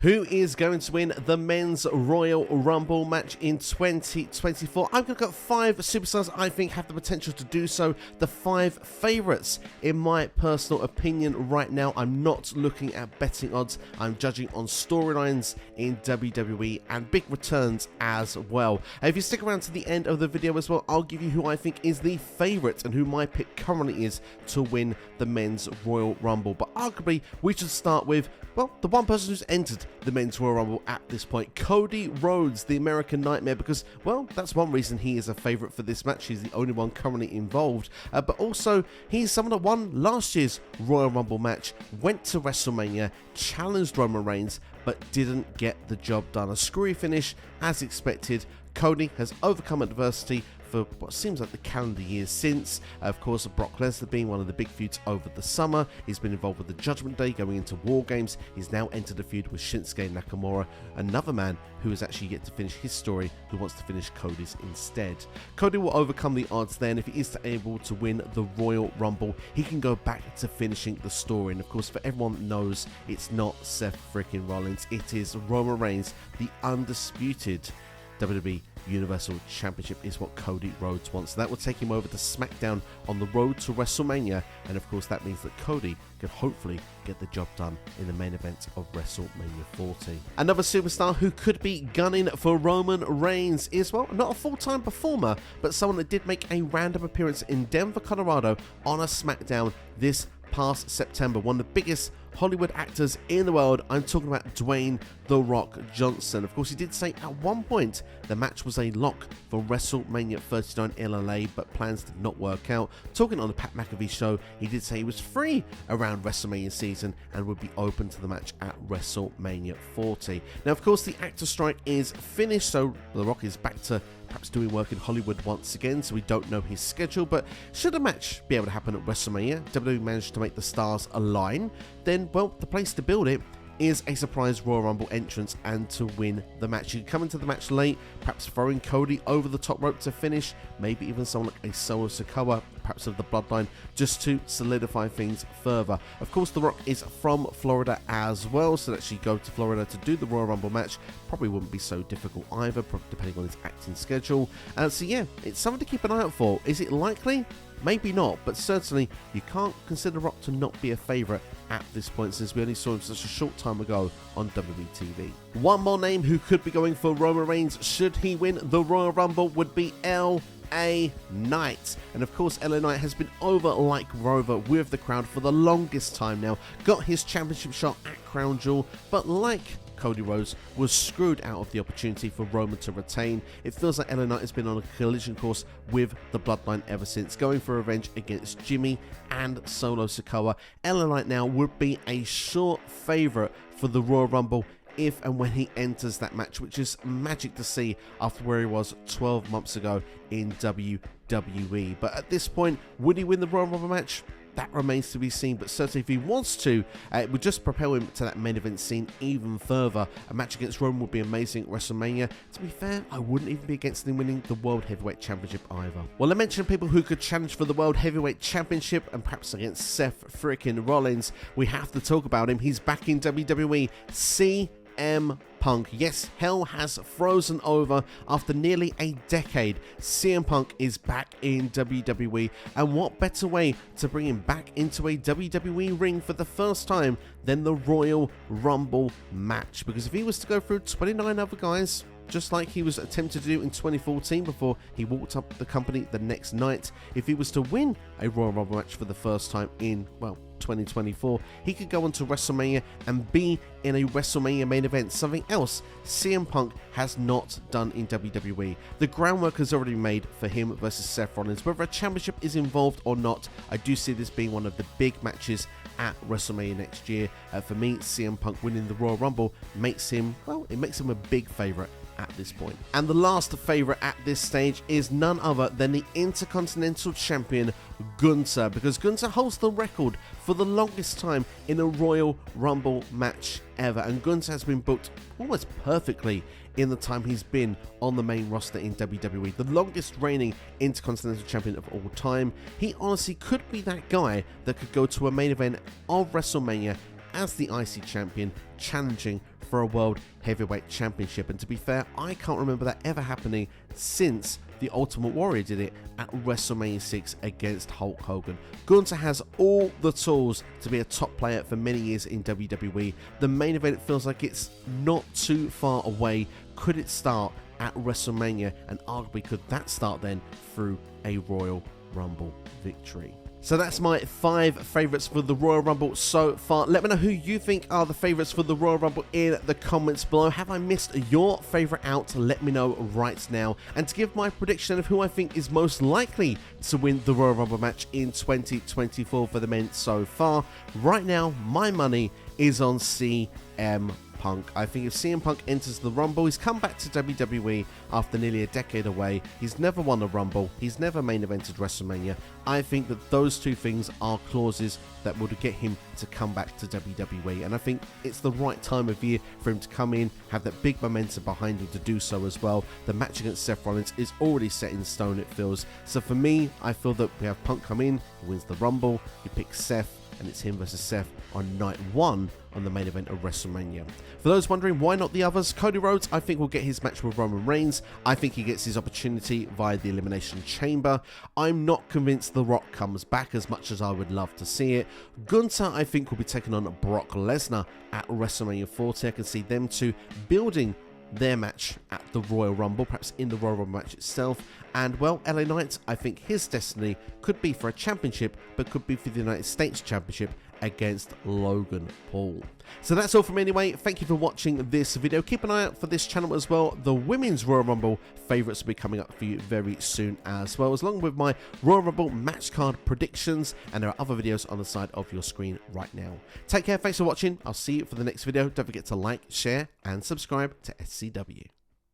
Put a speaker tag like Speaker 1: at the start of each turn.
Speaker 1: Who is going to win the Men's Royal Rumble match in 2024? I'm going to got 5 superstars I think have the potential to do so. The 5 favourites, in my personal opinion right now. I'm not looking at betting odds. I'm judging on storylines in WWE and big returns as well. If you stick around to the end of the video as well, I'll give you who I think is the favourite and who my pick currently is to win the Men's Royal Rumble. But arguably, we should start with, well, the one person who's entered the Men's Royal Rumble at this point, Cody Rhodes, the American Nightmare, because, well, that's one reason he is a favourite for this match. He's the only one currently involved, but also he's someone that won last year's Royal Rumble match, went to WrestleMania, challenged Roman Reigns, but didn't get the job done. A screwy finish as expected. Cody has overcome adversity for what seems like the calendar years since. Of course, Brock Lesnar being one of the big feuds over the summer. He's been involved with the Judgment Day going into War Games. He's now entered a feud with Shinsuke Nakamura, another man who has actually yet to finish his story, who wants to finish Cody's instead. Cody will overcome the odds then. If he is able to win the Royal Rumble, he can go back to finishing the story. And of course, for everyone that knows, it's not Seth freaking Rollins. It is Roman Reigns, the undisputed WWE Universal Championship is what Cody Rhodes wants. So that will take him over to SmackDown on the road to WrestleMania, and of course that means that Cody could hopefully get the job done in the main event of WrestleMania 40. Another superstar who could be gunning for Roman Reigns is, well, not a full-time performer, but someone that did make a random appearance in Denver, Colorado on a SmackDown this past September. One of the biggest Hollywood actors in the world. I'm talking about Dwayne "The Rock" Johnson. Of course, he did say at one point the match was a lock for WrestleMania 39 in LA, but plans did not work out. Talking on the Pat McAfee show, he did say he was free around WrestleMania season and would be open to the match at WrestleMania 40. Now, of course, the actor strike is finished, so The Rock is back to perhaps doing work in Hollywood once again, so we don't know his schedule. But should a match be able to happen at WrestleMania, WWE managed to make the stars align, then, well, the place to build it is a surprise Royal Rumble entrance and to win the match. You can come into the match late, perhaps throwing Cody over the top rope to finish, maybe even someone like a Solo Sikoa, perhaps of the bloodline, just to solidify things further. Of course, The Rock is from Florida as well, so to actually go to Florida to do the Royal Rumble match probably wouldn't be so difficult either, depending on his acting schedule. So yeah, it's something to keep an eye out for. Is it likely? Maybe not, but certainly you can't consider Rock to not be a favourite at this point, since we only saw him such a short time ago on WWE TV. One more name who could be going for Roman Reigns should he win the Royal Rumble would be LA Knight. And of course, LA Knight has been over like Rover with the crowd for the longest time now. Got his championship shot at Crown Jewel, but like Cody Rhodes, was screwed out of the opportunity for Roman to retain. It feels like LA Knight has been on a collision course with the bloodline ever since, going for revenge against Jimmy and Solo Sikoa. LA Knight now would be a sure favourite for the Royal Rumble if and when he enters that match, which is magic to see after where he was 12 months ago in WWE. But at this point, would he win the Royal Rumble match? That remains to be seen, but certainly if he wants to, it would just propel him to that main event scene even further. A match against Roman would be amazing at WrestleMania. To be fair, I wouldn't even be against him winning the World Heavyweight Championship either. Well, I mentioned people who could challenge for the World Heavyweight Championship and perhaps against Seth freaking Rollins. We have to talk about him. He's back in WWE. CM Punk. Yes, hell has frozen over after nearly a decade. CM Punk is back in WWE, and what better way to bring him back into a WWE ring for the first time than the Royal Rumble match? Because if he was to go through 29 other guys, just like he was attempted to do in 2014 before he walked up the company the next night, if he was to win a Royal Rumble match for the first time in, well, 2024, he could go on to WrestleMania and be in a WrestleMania main event, something else CM Punk has not done in WWE. The groundwork has already been made for him versus Seth Rollins. Whether a championship is involved or not, I do see this being one of the big matches at WrestleMania next year. For me, CM Punk winning the Royal Rumble makes him, well, it makes him a big favourite at this point. And the last favourite at this stage is none other than the Intercontinental Champion Gunther, because Gunther holds the record for the longest time in a Royal Rumble match ever, and Gunther has been booked almost perfectly in the time he's been on the main roster in WWE, the longest reigning Intercontinental Champion of all time. He honestly could be that guy that could go to a main event of WrestleMania as the IC Champion, challenging for a World Heavyweight Championship. And to be fair, I can't remember that ever happening since the Ultimate Warrior did it at WrestleMania 6 against Hulk Hogan. Gunther has all the tools to be a top player for many years in WWE. The main event feels like it's not too far away. Could it start at WrestleMania? And arguably, could that start then through a Royal Rumble victory? So that's my 5 favourites for the Royal Rumble so far. Let me know who you think are the favourites for the Royal Rumble in the comments below. Have I missed your favourite out? Let me know right now. And to give my prediction of who I think is most likely to win the Royal Rumble match in 2024 for the men so far, right now my money is on CM Punk. I think if CM Punk enters the Rumble, he's come back to WWE after nearly a decade away. He's never won a Rumble. He's never main evented WrestleMania. I think that those two things are clauses that would get him to come back to WWE. And I think it's the right time of year for him to come in, have that big momentum behind him to do so as well. The match against Seth Rollins is already set in stone, it feels. So for me, I feel that we have Punk come in, he wins the Rumble, he picks Seth, and it's him versus Seth on night 1 on the main event of WrestleMania. For those wondering why not the others, Cody Rhodes I think will get his match with Roman Reigns. I think he gets his opportunity via the Elimination Chamber. I'm not convinced The Rock comes back as much as I would love to see it. Gunther I think will be taking on Brock Lesnar at WrestleMania 40. I can see them two building their match at the Royal Rumble, perhaps in the Royal Rumble match itself. And well, LA Knight, I think his destiny could be for a championship, but could be for the United States Championship against Logan Paul. So that's all from me anyway. Thank you for watching this video. Keep an eye out for this channel as well. The Women's Royal Rumble favourites will be coming up for you very soon as well, along with my Royal Rumble match card predictions, and there are other videos on the side of your screen right now. Take care, thanks for watching. I'll see you for the next video. Don't forget to like, share and subscribe to SCW.